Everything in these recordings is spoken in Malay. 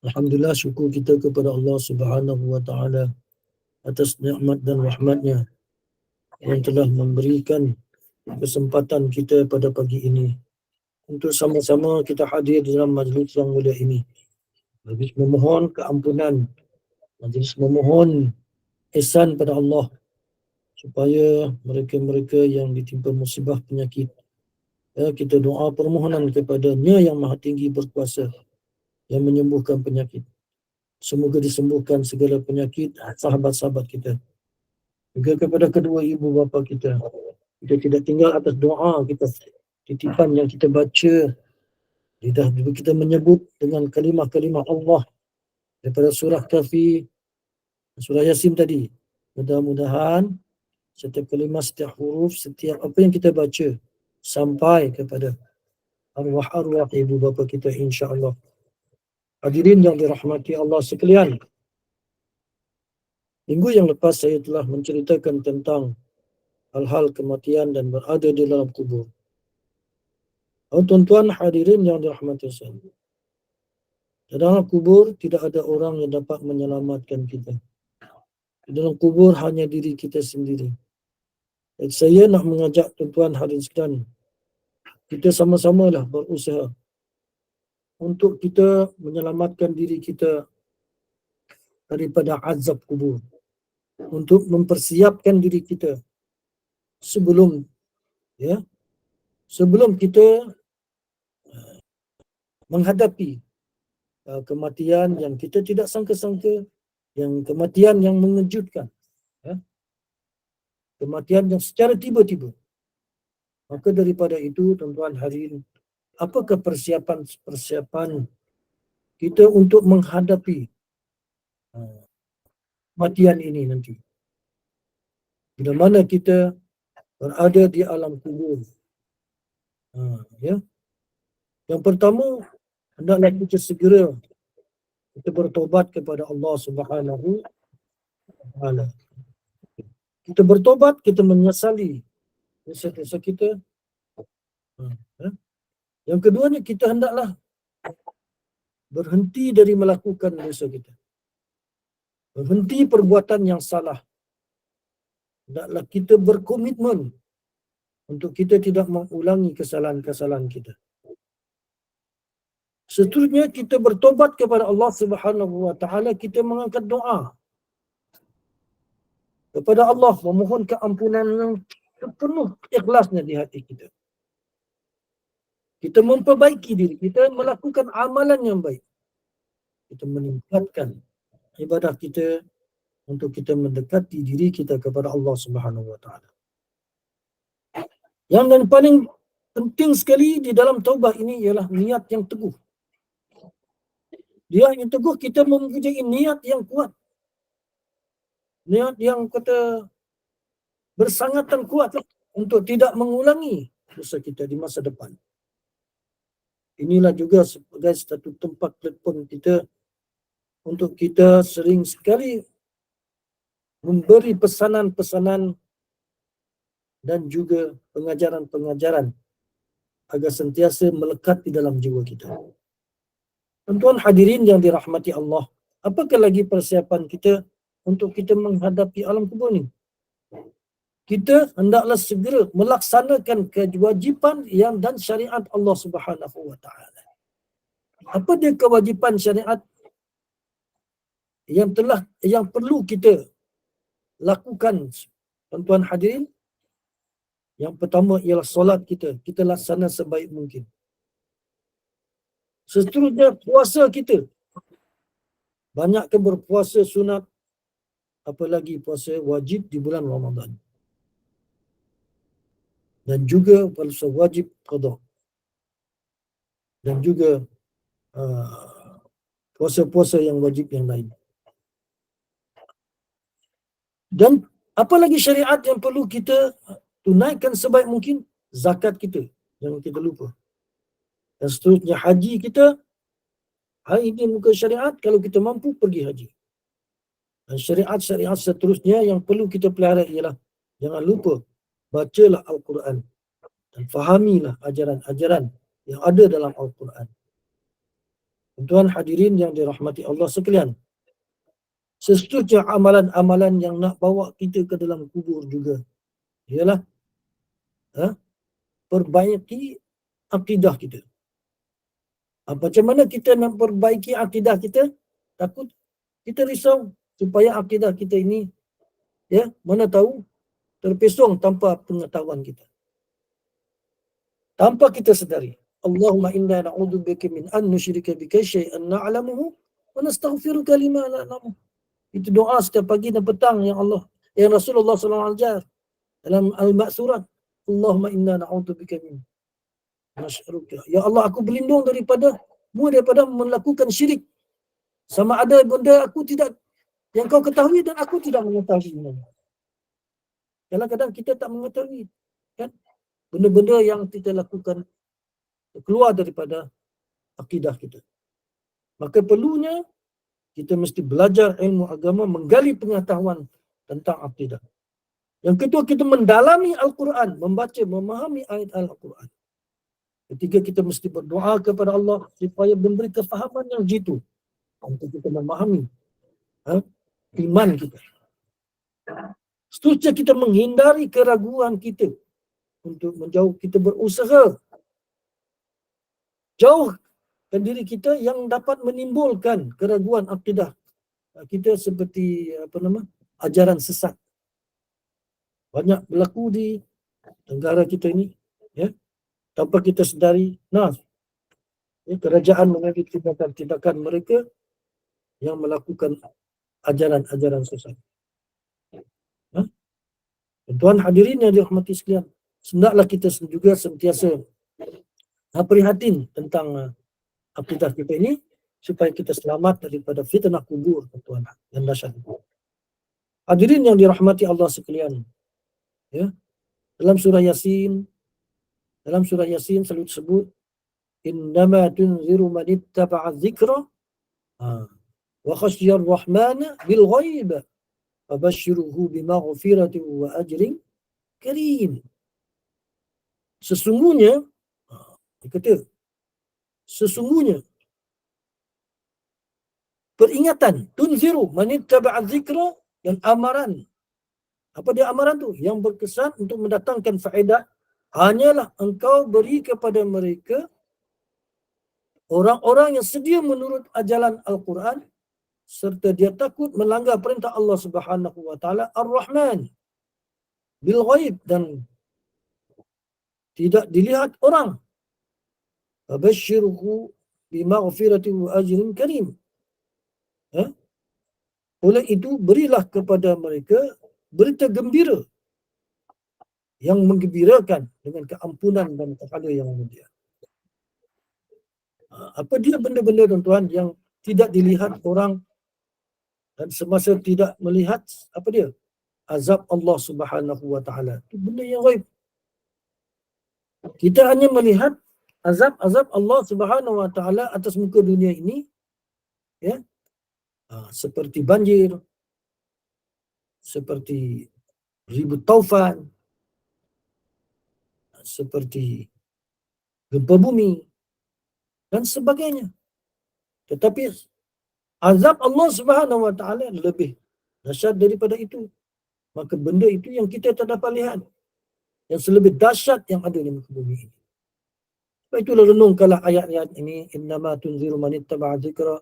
Alhamdulillah, syukur kita kepada Allah Subhanahu wa taala atas nikmat dan rahmatnya yang telah memberikan kesempatan kita pada pagi ini untuk sama-sama kita hadir dalam majlis yang mulia ini. Majlis memohon keampunan, majlis memohon ihsan pada Allah supaya mereka-mereka yang ditimpa musibah penyakit, kita doa permohonan kepada-Nya yang Maha Tinggi berkuasa yang menyembuhkan penyakit. Semoga disembuhkan segala penyakit sahabat-sahabat kita. Juga kepada kedua ibu bapa kita. Kita tidak tinggal atas doa kita, titipan yang kita baca. Lidah kita menyebut dengan kalimah-kalimah Allah daripada surah Kahfi, surah Yasin tadi. Mudah-mudahan setiap kalimah, setiap huruf, setiap apa yang kita baca sampai kepada arwah-arwah ibu bapa kita, insya-Allah. Hadirin yang dirahmati Allah sekalian. Minggu yang lepas saya telah menceritakan tentang hal-hal kematian dan berada di dalam kubur. Tuan-tuan hadirin yang dirahmati Allah. Di dalam kubur tidak ada orang yang dapat menyelamatkan kita. Di dalam kubur hanya diri kita sendiri. Dan saya nak mengajak tuan-tuan hadirin sekalian, kita sama-samalah berusaha untuk kita menyelamatkan diri kita daripada azab kubur. Untuk mempersiapkan diri kita sebelum kita menghadapi kematian yang kita tidak sangka-sangka, yang kematian yang mengejutkan, kematian yang secara tiba-tiba. Maka daripada itu, tuan-tuan hadirin, apakah persiapan kita untuk menghadapi kematian ini nanti? Bila mana kita berada di alam kubur. Yang pertama, hendaklah kita segera kita bertobat kepada Allah Subhanahu wa taala. Kita bertobat, kita menyesali dosa-dosa kita. Yang keduanya, kita hendaklah berhenti dari melakukan dosa kita. Berhenti perbuatan yang salah. Hendaklah kita berkomitmen untuk kita tidak mengulangi kesalahan-kesalahan kita. Seterusnya, kita bertobat kepada Allah Subhanahu wa taala, kita mengangkat doa kepada Allah, memohon keampunan yang sepenuh ikhlasnya di hati kita. Kita memperbaiki diri kita, melakukan amalan yang baik. Kita meningkatkan ibadah kita untuk kita mendekati diri kita kepada Allah Subhanahu wa taala. Yang dan paling penting sekali di dalam taubat ini ialah niat yang teguh. Dia yang teguh, kita mempunyai niat yang kuat. Niat yang kata bersangatan kuat untuk tidak mengulangi dosa kita di masa depan. Inilah juga sebagai satu tempat platform kita untuk kita sering sekali memberi pesanan-pesanan dan juga pengajaran-pengajaran agar sentiasa melekat di dalam jiwa kita. Tuan-tuan hadirin yang dirahmati Allah, apakah lagi persiapan kita untuk kita menghadapi alam kubur ni? Kita hendaklah segera melaksanakan kewajipan yang dan syariat Allah Subhanahu wa taala. Apa dia kewajipan syariat yang perlu kita lakukan, tuan-tuan hadirin? Yang pertama ialah solat kita laksana sebaik mungkin. Seterusnya, puasa kita. Banyakkan berpuasa sunat, apalagi puasa wajib di bulan Ramadan. Dan juga puasa wajib qada. Dan juga puasa-puasa yang wajib yang lain. Dan apa lagi syariat yang perlu kita tunaikan sebaik mungkin? Zakat kita, jangan kita lupa. Dan seterusnya, haji kita. Hari ini muka syariat, kalau kita mampu pergi haji. Dan syariat-syariat seterusnya yang perlu kita pelihara ialah jangan lupa bacalah Al-Quran dan fahamilah ajaran-ajaran yang ada dalam Al-Quran. Tuan hadirin yang dirahmati Allah sekalian, seterusnya amalan-amalan yang nak bawa kita ke dalam kubur juga ialah perbaiki akidah kita. Macam mana kita nak perbaiki akidah kita? Takut kita risau supaya akidah kita ini, mana tahu terpesong tanpa pengetahuan kita, tanpa kita sedari. Allahumma inna na'udzubika min an nusyrika bika syai'an na'lamuhu wa nastaghfiruka lima la na'lamu. Itu doa setiap pagi dan petang yang Rasulullah SAW ajar dalam Al-Ma'surat. Allahumma inna na'udzubika min nasyruka. Ya Allah, aku berlindung daripada melakukan syirik. Sama ada benda aku tidak, yang kau ketahui dan aku tidak mengetahui. Kadang-kadang kita tak mengetahui, kan? Benda-benda yang kita lakukan keluar daripada akidah kita. Maka perlunya kita mesti belajar ilmu agama, menggali pengetahuan tentang akidah. Yang kedua, kita mendalami Al-Quran, membaca, memahami ayat Al-Quran. Ketiga, kita mesti berdoa kepada Allah supaya memberi kefahaman yang jitu untuk kita memahami iman kita. Seterusnya, kita menghindari keraguan kita untuk menjauh, kita berusaha jauhkan diri kita yang dapat menimbulkan keraguan akidah kita, seperti ajaran sesat. Banyak berlaku di negara kita ini, tanpa kita sedari. Kerajaan mengambil tindakan mereka yang melakukan ajaran-ajaran sesat. Tuan hadirin yang dirahmati sekalian, hendaklah kita juga sentiasa prihatin tentang akidah kita ini supaya kita selamat daripada fitnah kubur, tuan yang dahsyat. Hadirin yang dirahmati Allah sekalian, dalam surah Yasin selalu disebut innama tunziru man ittaba'a dzikra wa khasyiya ar-rahmana bil ghaib fabashshirhu bimaghfiratin wa ajrin karim. Sesungguhnya peringatan, tunziru man ittaba'a dzikra, dan amaran. Apa dia amaran tu? Yang berkesan untuk mendatangkan faedah hanyalah engkau beri kepada mereka, orang-orang yang sedia menurut ajaran Al-Quran serta dia takut melanggar perintah Allah Subhanahu wa taala, Ar-Rahman bil ghaib, dan tidak dilihat orang. Fabasyirhu bimaghfiratin wa ajrin karim. Oleh itu berilah kepada mereka berita gembira yang menggembirakan dengan keampunan dan pahala yang mulia. Apa dia benda-benda, tuan-tuan, yang tidak dilihat orang, dan semasa tidak melihat apa dia? Azab Allah Subhanahu wa taala. Itu benda yang ghaib. Kita hanya melihat azab Allah Subhanahu wa taala atas muka dunia ini, seperti banjir, seperti ribut taufan, seperti gempa bumi dan sebagainya. Tetapi azab Allah Subhanahu wa taala lebih dahsyat daripada itu. Maka benda itu yang kita tak dapat lihat, yang selebih dahsyat yang ada di muka bumi ini. Sebab itulah renungkanlah ayat-ayat ini, innama tunziru man ittaba'a dzikra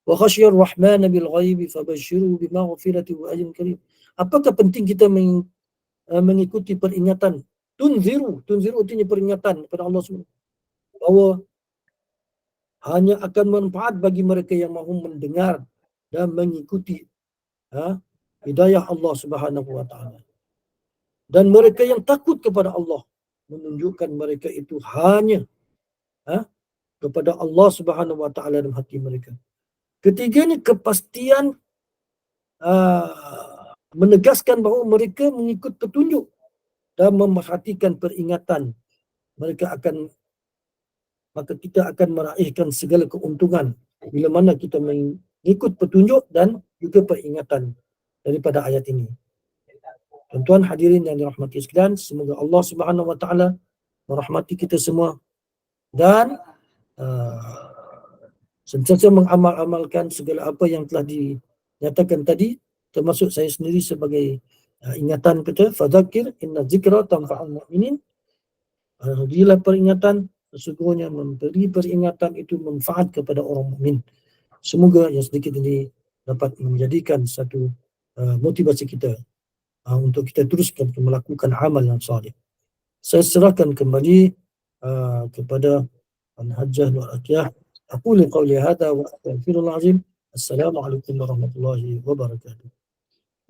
wa khasyiya ar-rahmana bil ghaibi fabashshirhu bimaghfiratin wa ajrin karim. Apakah penting kita mengikuti peringatan tunziru artinya peringatan kepada Allah SWT, bahawa hanya akan manfaat bagi mereka yang mahu mendengar dan mengikuti hidayah Allah Subhanahu wa taala. Dan mereka yang takut kepada Allah, menunjukkan mereka itu hanya kepada Allah Subhanahu wa taala dalam hati mereka. Ketiganya, kepastian menegaskan bahawa mereka mengikut petunjuk dan memerhatikan peringatan. Maka kita akan meraihkan segala keuntungan bila mana kita mengikut petunjuk dan juga peringatan daripada ayat ini. Tuan-tuan hadirin yang dirahmati sekalian, semoga Allah Subhanahu wa taala merahmati kita semua dan sentiasa mengamal-amalkan segala apa yang telah dinyatakan tadi, termasuk saya sendiri sebagai ingatan kita, fadzakir inna dzikra tanfa'ul mu'minin. Bila peringatan, sesungguhnya memberi peringatan itu manfaat kepada orang mukmin. Semoga yang sedikit ini dapat menjadikan satu motivasi kita untuk kita teruskan melakukan amal yang salih. Saya serahkan kembali kepada Al-Hajjah Nur Atiyah. Aqulu qawli hadha wa astaghfirullah azim. Assalamualaikum warahmatullahi wabarakatuh.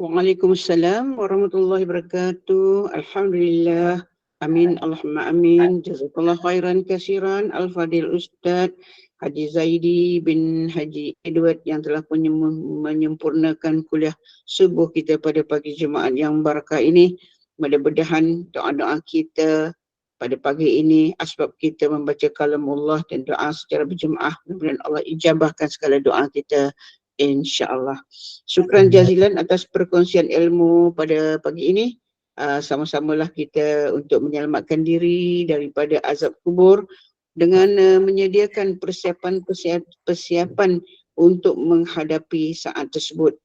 Waalaikumsalam warahmatullahi wabarakatuh. Alhamdulillah. Amin. Allahumma amin. Jazakallah khairan kasiran. Al-Fadil Ustaz Haji Zaidi bin Haji Edward yang telah menyempurnakan kuliah subuh kita pada pagi Jumaat yang barakah ini. Mudah-mudahan doa-doa kita pada pagi ini, asbab kita membaca kalamullah dan doa secara berjemaah, mudah-mudahan Allah ijabahkan segala doa kita, insya-Allah. Syukran jazilan atas perkongsian ilmu pada pagi ini. Sama-samalah kita untuk menyelamatkan diri daripada azab kubur dengan menyediakan persiapan untuk menghadapi saat tersebut.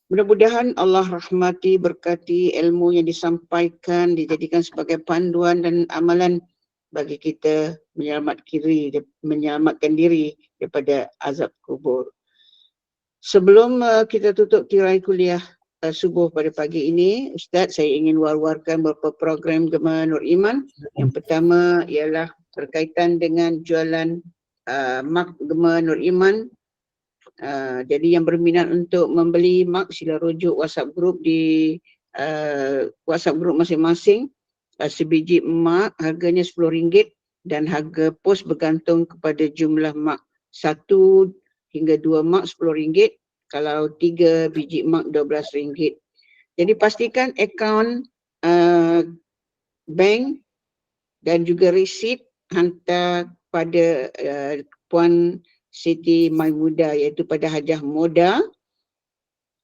Mudah-mudahan Allah rahmati, berkati ilmu yang disampaikan, dijadikan sebagai panduan dan amalan bagi kita menyelamatkan diri daripada azab kubur. Sebelum kita tutup tirai kuliah subuh pada pagi ini, Ustaz, saya ingin war-warkan beberapa program Gema Nur Iman. Yang pertama ialah berkaitan dengan jualan mak Gema Nur Iman. Jadi yang berminat untuk membeli mak, sila rujuk WhatsApp group di WhatsApp group masing-masing. Sebiji mak harganya RM10 dan harga pos bergantung kepada jumlah mak. 1 hingga 2 mak RM10, kalau 3 biji mak RM12. Jadi pastikan akaun bank dan juga resit hantar pada Puan Siti Maimuda, iaitu pada Hajah Moda,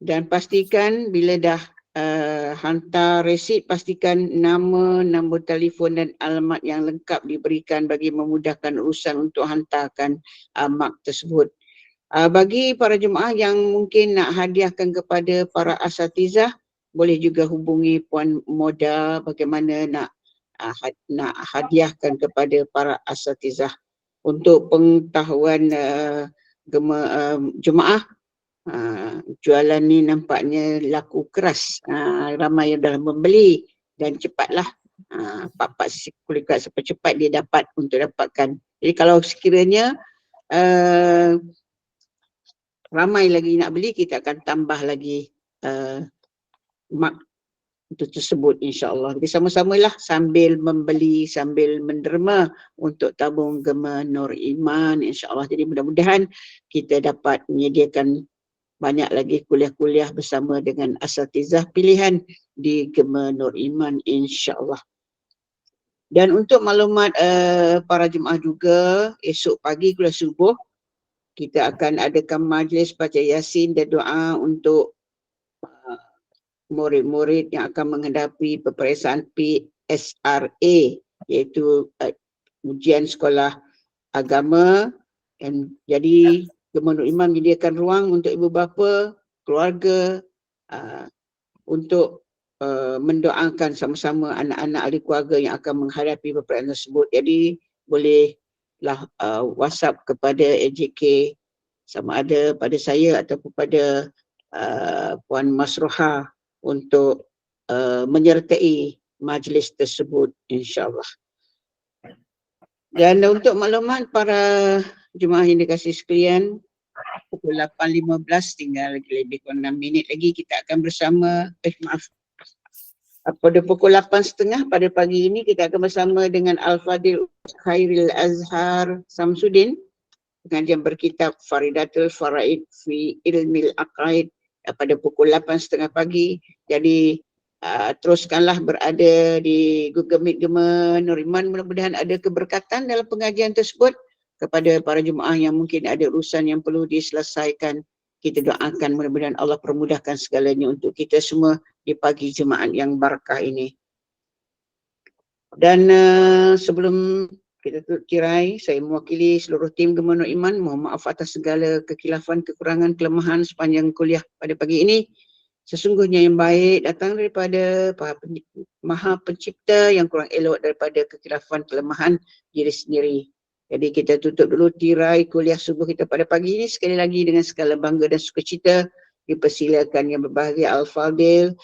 dan pastikan bila dah hantar resit, pastikan nama, nombor telefon dan alamat yang lengkap diberikan bagi memudahkan urusan untuk hantarkan mak tersebut. Bagi para jemaah yang mungkin nak hadiahkan kepada para asatizah, boleh juga hubungi Puan Moda bagaimana nak hadiahkan kepada para asatizah. Untuk pengetahuan jemaah, jualan ni nampaknya laku keras, ramai yang dah membeli dan cepatlah, pak-pak kulikat cepat-cepat dia dapat untuk dapatkan. Jadi kalau sekiranya ramai lagi nak beli, kita akan tambah lagi mak itu tersebut, insya-Allah. Jadi sama-samalah sambil membeli, sambil menderma untuk tabung Gema Nur Iman, insya-Allah. Jadi mudah-mudahan kita dapat menyediakan banyak lagi kuliah-kuliah bersama dengan asatizah pilihan di Gema Nur Iman, insya-Allah. Dan untuk maklumat para jemaah juga, esok pagi kuliah subuh kita akan adakan majlis baca Yasin dan doa untuk murid-murid yang akan menghadapi peperiksaan PSRA, iaitu ujian sekolah agama. Dan jadi Gema Nur Iman menyediakan ruang untuk ibu bapa, keluarga untuk mendoakan sama-sama anak-anak ahli keluarga yang akan menghadapi peperiksaan tersebut. Jadi bolehlah WhatsApp kepada AJK, sama ada pada saya ataupun pada Puan Masroha untuk menyertai majlis tersebut, insya-Allah. Dan untuk maklumat para jemaah yang dikasihi sekalian, pukul 8.15, tinggal lebih kurang 6 minit lagi kita akan bersama, pada pukul 8.30 pada pagi ini kita akan bersama dengan Al-Fadil Khairil Azhar Samsudin, pengajian berkitab Faridatul Faraid fi Ilmil Aqaid pada pukul 8.30 pagi. Jadi teruskanlah berada di Google Meet Gema Nur Iman. Mudah-mudahan ada keberkatan dalam pengajian tersebut. Kepada para jemaah yang mungkin ada urusan yang perlu diselesaikan, kita doakan mudah-mudahan Allah permudahkan segalanya untuk kita semua di pagi Jumaat yang barakah ini. Dan sebelum kita tutup tirai. Saya mewakili seluruh tim Gema Nur Iman. Mohon maaf atas segala kekhilafan, kekurangan, kelemahan sepanjang kuliah pada pagi ini. Sesungguhnya yang baik datang daripada Maha Pencipta, yang kurang elok daripada kekhilafan, kelemahan diri sendiri. Jadi kita tutup dulu tirai kuliah subuh kita pada pagi ini. Sekali lagi dengan segala bangga dan sukacita dipersilakan yang berbahagia Al-Fadil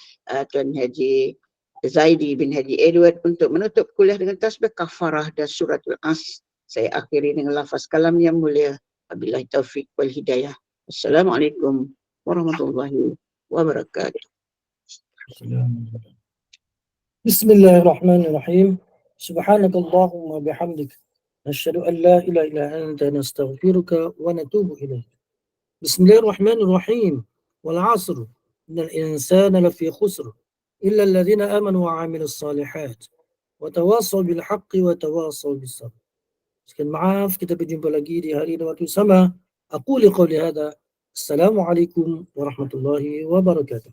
Tuan Haji Zaidi bin Haji Edward untuk menutup kuliah dengan tasbih kafarah dan suratul As. Saya akhiri dengan lafaz kalam yang mulia. Wabillahi taufiq wal hidayah. Assalamualaikum warahmatullahi wabarakatuh. Bismillahirrahmanirrahim. Subhanakallahumma bihamdik. Nasyhadu an la ilaha illa anta nastaghfiruka wa natubu ilaik. Bismillahirrahmanirrahim. Wal 'asr. Innal insana lafi khusr. Illa alladhina amanu wa 'amilus shalihat. Wa tawassaw bil haqqi wa tawassaw bis sabr. Sekian maaf, kita berjumpa lagi di hari dan waktu sama. Aku liqauli hadza. Assalamualaikum warahmatullahi wabarakatuh.